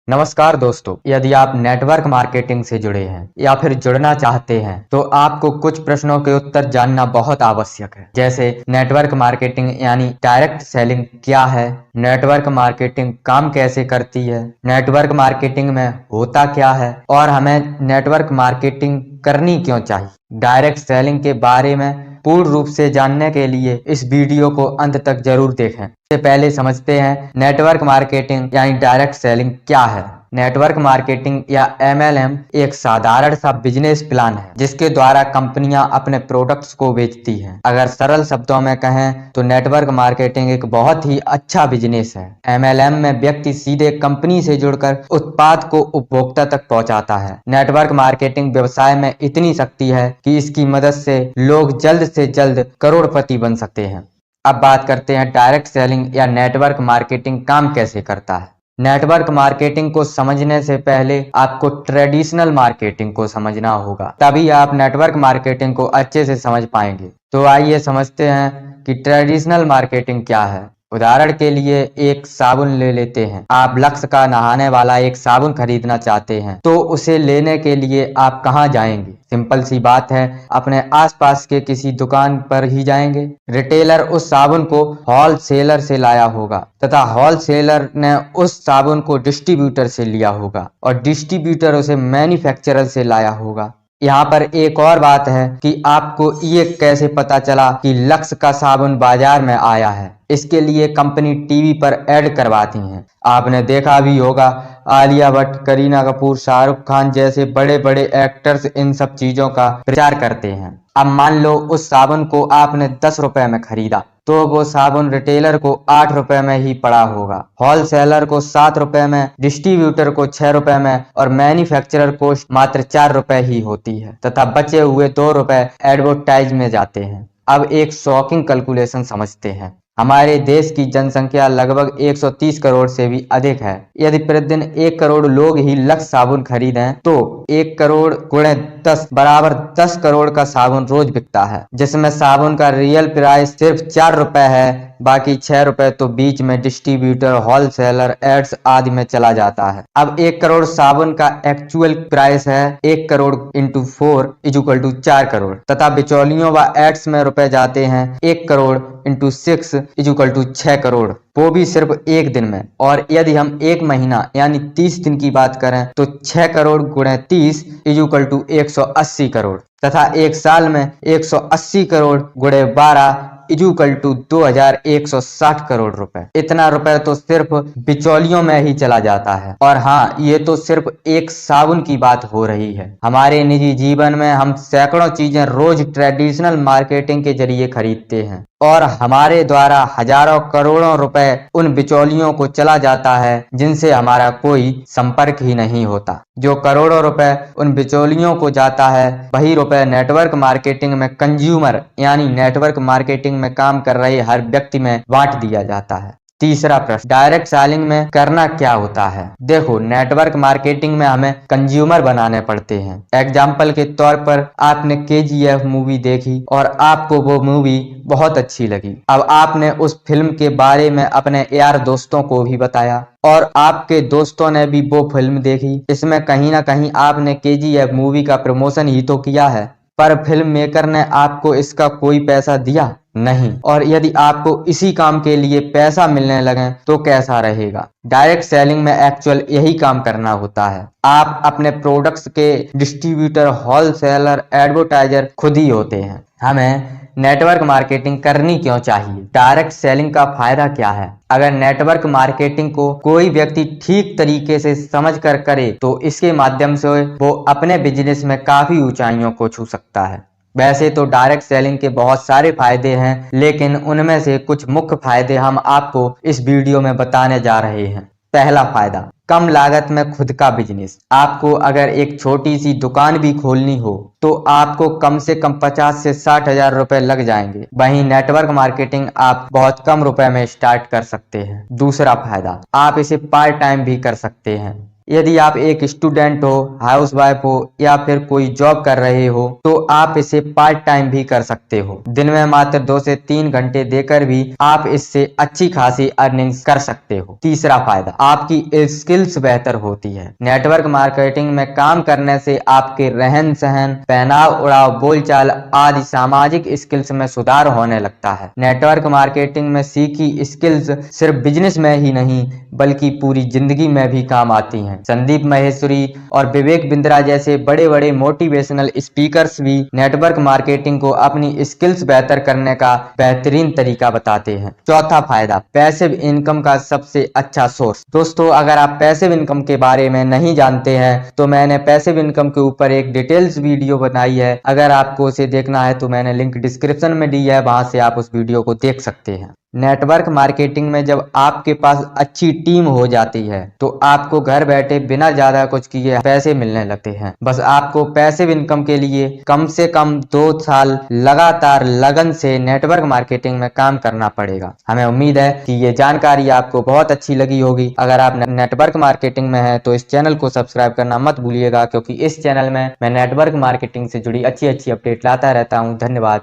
नमस्कार दोस्तों, यदि आप नेटवर्क मार्केटिंग से जुड़े हैं या फिर जुड़ना चाहते हैं तो आपको कुछ प्रश्नों के उत्तर जानना बहुत आवश्यक है। जैसे नेटवर्क मार्केटिंग यानी डायरेक्ट सेलिंग क्या है, नेटवर्क मार्केटिंग काम कैसे करती है, नेटवर्क मार्केटिंग में होता क्या है और हमें नेटवर्क मार्केटिंग करनी क्यों चाहिए। डायरेक्ट सेलिंग के बारे में पूर्ण रूप से जानने के लिए इस वीडियो को अंत तक जरूर देखें। इससे पहले समझते हैं नेटवर्क मार्केटिंग यानी डायरेक्ट सेलिंग क्या है। नेटवर्क मार्केटिंग या MLM एक साधारण सा बिजनेस प्लान है जिसके द्वारा कंपनियां अपने प्रोडक्ट्स को बेचती हैं। अगर सरल शब्दों में कहें तो नेटवर्क मार्केटिंग एक बहुत ही अच्छा बिजनेस है। MLM में व्यक्ति सीधे कंपनी से जुड़कर उत्पाद को उपभोक्ता तक पहुंचाता है। नेटवर्क मार्केटिंग व्यवसाय में इतनी शक्ति है कि इसकी मदद से लोग जल्द से जल्द करोड़पति बन सकते हैं। अब बात करते हैं डायरेक्ट सेलिंग या नेटवर्क मार्केटिंग काम कैसे करता है। नेटवर्क मार्केटिंग को समझने से पहले आपको ट्रेडिशनल मार्केटिंग को समझना होगा, तभी आप नेटवर्क मार्केटिंग को अच्छे से समझ पाएंगे। तो आइए समझते हैं कि ट्रेडिशनल मार्केटिंग क्या है। उदाहरण के लिए एक साबुन ले लेते हैं। आप लक्स का नहाने वाला एक साबुन खरीदना चाहते हैं तो उसे लेने के लिए आप कहाँ जाएंगे? सिंपल सी बात है, अपने आसपास के किसी दुकान पर ही जाएंगे। रिटेलर उस साबुन को होलसेलर से लाया होगा तथा होलसेलर ने उस साबुन को डिस्ट्रीब्यूटर से लिया होगा और डिस्ट्रीब्यूटर उसे मैन्युफैक्चरर से लाया होगा। यहाँ पर एक और बात है कि आपको ये कैसे पता चला कि लक्स का साबुन बाजार में आया है। इसके लिए कंपनी टीवी पर ऐड करवाती हैं। आपने देखा भी होगा, आलिया भट्ट, करीना कपूर, शाहरुख खान जैसे बड़े बड़े एक्टर्स इन सब चीजों का प्रचार करते हैं। अब मान लो उस साबुन को आपने 10 रुपए में खरीदा तो वो साबुन रिटेलर को 8 रुपए में ही पड़ा होगा, होलसेलर को 7 रुपए में, डिस्ट्रीब्यूटर को 6 रुपए में और मैन्युफैक्चरर को मात्र 4 रुपए ही होती है तथा बचे हुए 2 रुपए एडवर्टाइज में जाते हैं। अब एक शॉकिंग कैलकुलेशन समझते हैं। हमारे देश की जनसंख्या लगभग 130 करोड़ से भी अधिक है। यदि प्रतिदिन 1 करोड़ लोग ही लक्स साबुन खरीदें तो 1 करोड़ गुणे 10 बराबर 10 करोड़ का साबुन रोज बिकता है, जिसमें साबुन का रियल प्राइस सिर्फ 4 रुपए है, बाकी 6 रुपए तो बीच में डिस्ट्रीब्यूटर, होलसेलर, एड्स आदि में चला जाता है। अब 1 करोड़ साबुन का एक्चुअल प्राइस है 1 crore into 4 equal to 4 crore तथा बिचौलियों व एड्स में रुपए जाते हैं 1 crore into 6 equal to 6 crore, वो भी सिर्फ एक दिन में। और यदि हम एक महीना यानी 30 दिन की बात करें तो 6 करोड़ गुणे 30 इक्वल टू 180 करोड़ तथा एक साल में 180 करोड़ गुणे 12 इक्वल टू 2160 करोड़ रुपए। इतना रुपए तो सिर्फ बिचौलियों में ही चला जाता है। और हाँ, ये तो सिर्फ एक साबुन की बात हो रही है। हमारे निजी जीवन में हम सैकड़ों चीजें रोज ट्रेडिशनल मार्केटिंग के जरिए खरीदते हैं और हमारे द्वारा हजारों करोड़ों रुपए उन बिचौलियों को चला जाता है जिनसे हमारा कोई संपर्क ही नहीं होता। जो करोड़ों रुपए उन बिचौलियों को जाता है वही रुपए नेटवर्क मार्केटिंग में कंज्यूमर यानी नेटवर्क मार्केटिंग में काम कर रहे हर व्यक्ति में बांट दिया जाता है। तीसरा प्रश्न, डायरेक्ट सेलिंग में करना क्या होता है। देखो, नेटवर्क मार्केटिंग में हमें कंज्यूमर बनाने पड़ते हैं। एग्जाम्पल के तौर पर आपने KGF मूवी देखी और आपको वो मूवी बहुत अच्छी लगी। अब आपने उस फिल्म के बारे में अपने यार दोस्तों को भी बताया और आपके दोस्तों ने भी वो फिल्म देखी। इसमें कहीं ना कहीं आपने KGF मूवी का प्रमोशन ही तो किया है, पर फिल्म मेकर ने आपको इसका कोई पैसा दिया नहीं। और यदि आपको इसी काम के लिए पैसा मिलने लगे तो कैसा रहेगा। डायरेक्ट सेलिंग में एक्चुअल यही काम करना होता है। आप अपने प्रोडक्ट्स के डिस्ट्रीब्यूटर, होलसेलर, एडवर्टाइजर खुद ही होते हैं। हमें नेटवर्क मार्केटिंग करनी क्यों चाहिए? डायरेक्ट सेलिंग का फायदा क्या है? अगर नेटवर्क मार्केटिंग को कोई व्यक्ति ठीक तरीके से समझकर करे तो इसके माध्यम से वो अपने बिजनेस में काफी ऊंचाइयों को छू सकता है। वैसे तो डायरेक्ट सेलिंग के बहुत सारे फायदे हैं, लेकिन उनमें से कुछ मुख्य फायदे हम आपको इस वीडियो में बताने जा रहे हैं। पहला फायदा, कम लागत में खुद का बिजनेस। आपको अगर एक छोटी सी दुकान भी खोलनी हो तो आपको कम से कम 50 से 60 हजार रुपए लग जाएंगे। वहीं नेटवर्क मार्केटिंग आप बहुत कम रुपए में स्टार्ट कर सकते हैं। दूसरा फायदा, आप इसे पार्ट टाइम भी कर सकते हैं। यदि आप एक स्टूडेंट हो, हाउसवाइफ हो या फिर कोई जॉब कर रहे हो तो आप इसे पार्ट टाइम भी कर सकते हो। दिन में मात्र 2 से 3 घंटे देकर भी आप इससे अच्छी खासी अर्निंग्स कर सकते हो। तीसरा फायदा, आपकी स्किल्स बेहतर होती है। नेटवर्क मार्केटिंग में काम करने से आपके रहन सहन, पहनाव ओढ़ाव, बोलचाल आदि सामाजिक स्किल्स में सुधार होने लगता है। नेटवर्क मार्केटिंग में सीखी स्किल्स सिर्फ बिजनेस में ही नहीं बल्कि पूरी जिंदगी में भी काम आती हैं। संदीप माहेश्वरी और विवेक बिंद्रा जैसे बड़े बड़े मोटिवेशनल स्पीकर्स भी नेटवर्क मार्केटिंग को अपनी स्किल्स बेहतर करने का बेहतरीन तरीका बताते हैं। चौथा फायदा, पैसिव इनकम का सबसे अच्छा सोर्स। दोस्तों, अगर आप पैसिव इनकम के बारे में नहीं जानते हैं तो मैंने पैसिव इनकम के ऊपर एक डिटेल्स वीडियो बनाई है। अगर आपको उसे देखना है तो मैंने लिंक डिस्क्रिप्शन में दी है, वहां से आप उस वीडियो को देख सकते हैं। नेटवर्क मार्केटिंग में जब आपके पास अच्छी टीम हो जाती है तो आपको घर बैठे बिना ज्यादा कुछ किए पैसे मिलने लगते हैं। बस आपको पैसिव इनकम के लिए कम से कम 2 साल लगातार लगन से नेटवर्क मार्केटिंग में काम करना पड़ेगा। हमें उम्मीद है कि ये जानकारी आपको बहुत अच्छी लगी होगी। अगर आप नेटवर्क मार्केटिंग में हैं तो इस चैनल को सब्सक्राइब करना मत भूलिएगा, क्योंकि इस चैनल में मैं नेटवर्क मार्केटिंग से जुड़ी अच्छी अच्छी अपडेट लाता रहता हूँ। धन्यवाद।